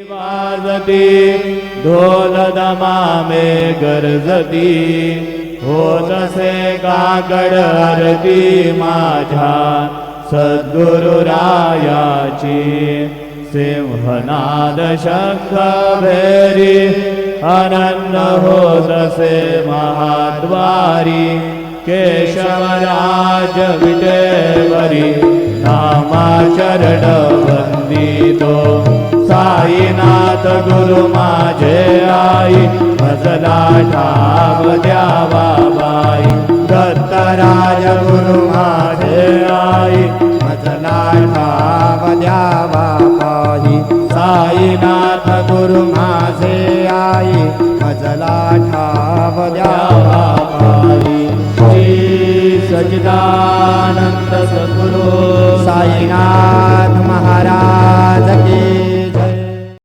वाजती ढोल दमामे गरजती होतसे काकड आरती माझ्या सद्गुरुरायाची सिंहनाद शंख भेरी अनन्न होतसे महाद्वारी केशवराज विटेवरी नामाचरण वंदितो साईनाथ गुरु माझे आई भजला ठाव द्यावा बाई दत्तराज गुरु माझे आई भजला ठाव द्यावा बाई साईनाथ गुरु माझे आई भजला ठाव द्यावा बाई श्री सच्चिदानंद सद्गुरु साईनाथ महाराज की